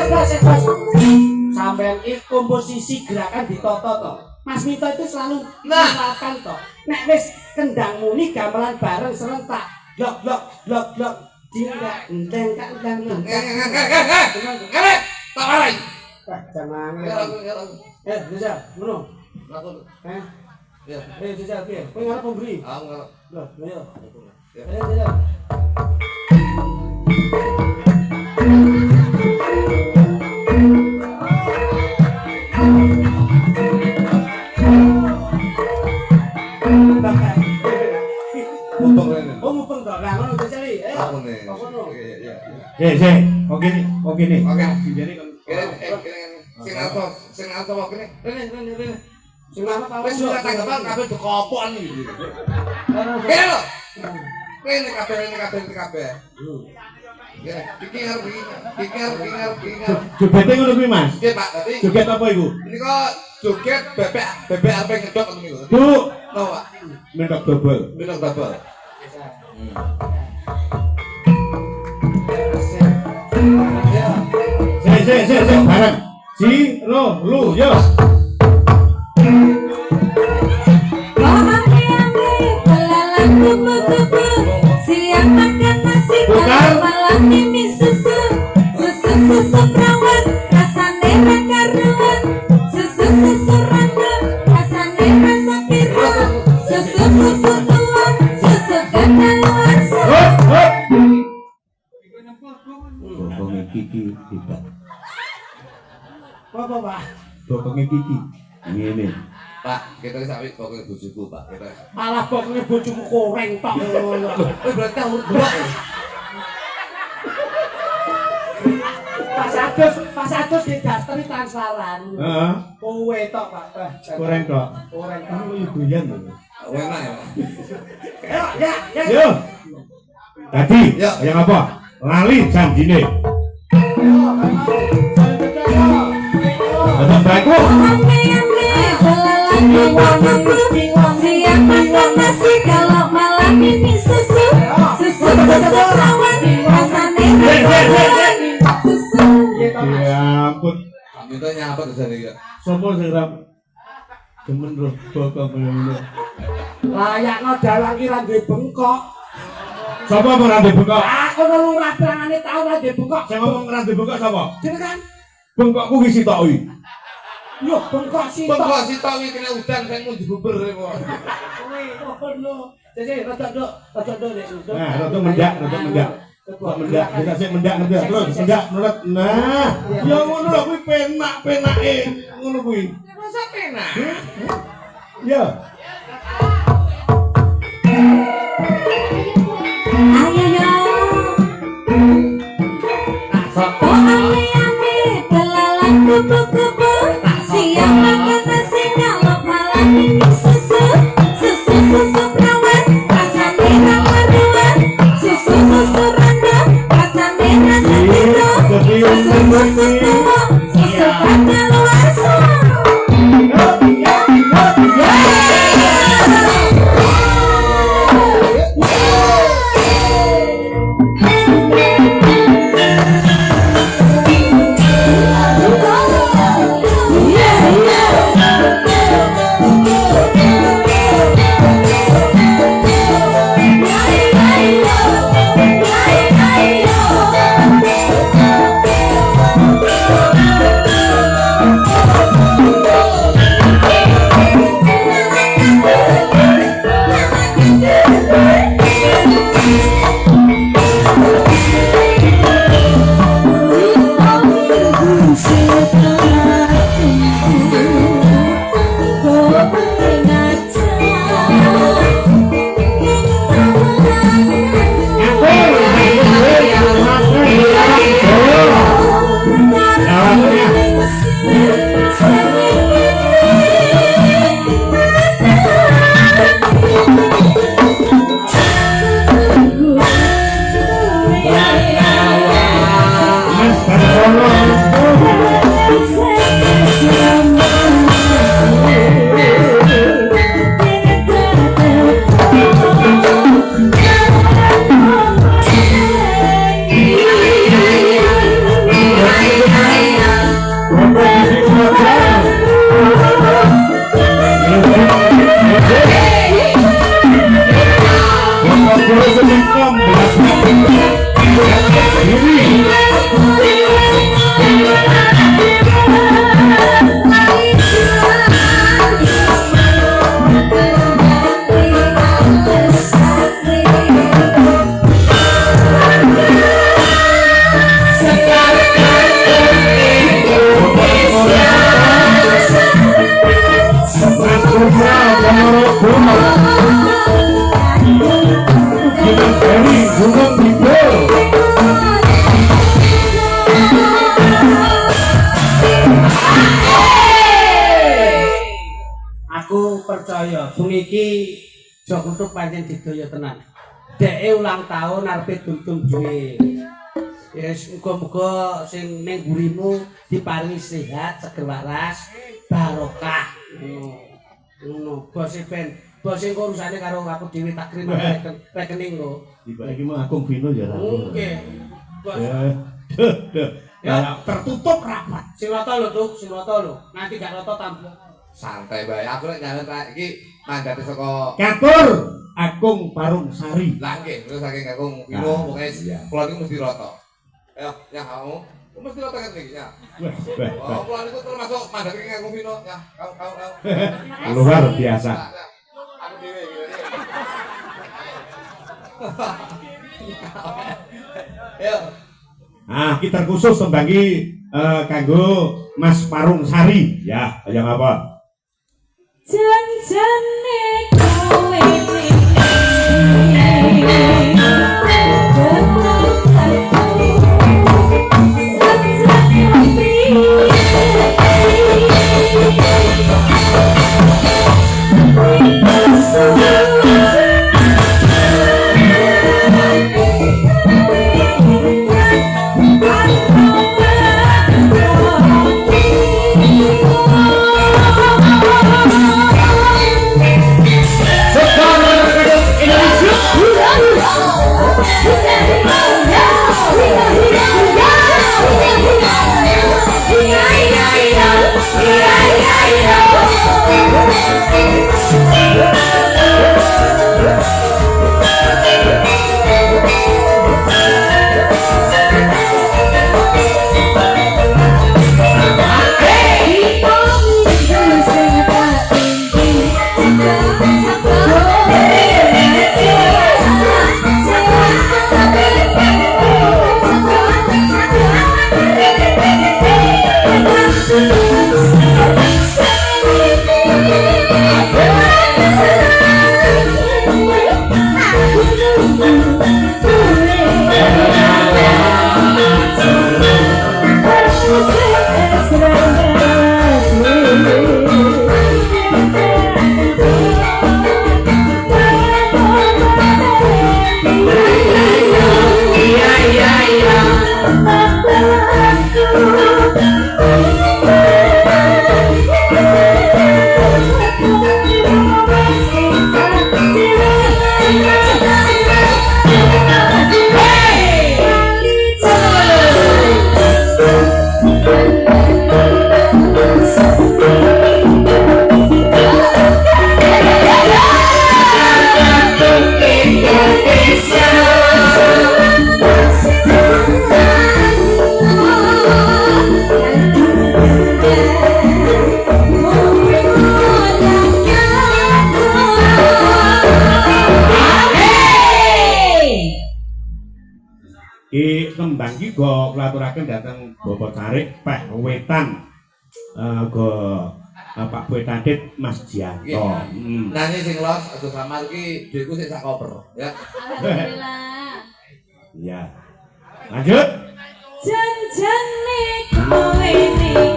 Bos. Sampeyan iki komposisi gerakan ditoto to. Mas Mito itu selalu melakukan to. Nek wis kendang muni gamelan bareng serentak. Blok. Jindak enteng kan enteng. Ngene, tak warai. Jangan. Jajal, ngono. Ya. Jajal piye? Kowe ngarep pemberi? Aku ngarep. Loh, ayo. Ya. Jajal. Mumpung to. Lah ngono jajal iki. Aku nih. Iya. Oke nih. Oke. Jadi kan Sing ato kok kene. Rene. Sing ana ta Wis sudah tanggapan kabeh dekopokan iki. Kene lho. Kene kabeh. Kene. Iki ngarep. Jogete ngono kuwi, Mas. Nggih, Pak. Dadi Joget apa iku? ini kok joget bebek arep ngedok ngono niku. Bu, No, Pak. mentok double. Minum double. Sik, bareng. Si, lu, yo. Siang makan nasi malam ini susu perawan rasane ra karuan susu rangga rasane rasa piro susu tuang susu kadaluarsa Bokongnya Kiki tidak. Apa, Pak? Bokongnya Kiki. Ngene. Pak, kita sampe pokoknya bojoku, Pak. Kita. Malah pokoknya bojomu koreng tok. Berarti tahu delok. Pas adus didasteri translaran. Heeh. Kowe tok, Pak. Koreng tok. Koreng tok. Kamu doyan lho. Enak ya, Pak. Ya. Yo. Tadi, Ya. yang apa? Lali janjine. Betul baikku. siang makan nasi kalau malam ini susu perawan rasane ra karuan susu Ya ampun. Minta nyapa kesana ya. Sopo sing ram demen roh bokong ngono. Layakno dalang ki ra duwe bengkok. Sapa mau rambut bengkok? Aku nang rabrangane tau ra duwe bengkok. Sing ngomong rambut bengkok sapa? Jenengan Bengkokku ki sitok iki. yo bengkok sitok. Bengkok si Towi kena udan saya mau diguber kok. Oh no. Jadi rada nduk nek. Nah, rada mendak. Kok mendak, kita sik mendak ngerti terus mendak nurut. Nah, ya ngono lho kuwi penak-penake ngono kuwi. Masa penak? Ya. ayo yo oh ame belalang kupu-kupu siang makan nasi kalau malam ini susu perawan rasane ra karuan susu rangga rasane rasa piro susu tuang susu kadaluarsa percaya bengi iki Jok Kutuk pancen didaya tenan. Deke ulang tahun arepe tuntung duwe. Yes, muga-muga sing ning gurimu diparingi sehat, seger waras, barokah. Ngono. Bose ben, bose engko urusane karo aku dhewe tak kirim rekening lho. Tiba iki mah Agung Vino ya. Oke. Bos. Ya, Tertutup rapat. Sing rata lho, Tuk, sing rata lho. Nanti gak rata tampung. Santai bae. Aku nek nyalet iki mandate saka Katur Agung Parung Sari. lah nggih, terus saking Agung Vino pokoke kula niku mesti rata. Ayo, ya kamu. Kamu mesti rata kan iki ya. Oh, kula niku termasuk mandate Agung Vino ya. Kau. Luar biasa. Aku dhewe iki. Ayo. Ah, kita khusus tembanggi kanggo Mas Parung Sari. Ya, yang apa? Janjane kowe Tembang iki go kulaturaken dhateng Bapak Tarik Peh Wetan. Go Pak Wetan Dit Mas Jianto. Nyanyi sing los aja samar iki dhuwitku sik sak koper ya. Alhamdulillah. Ya. Lanjut. Janjane kowe ning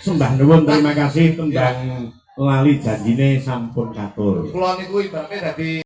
Sembah nuwun, terima kasih tembang lali janjine sampun katur. Kula niku ibaratnya dadi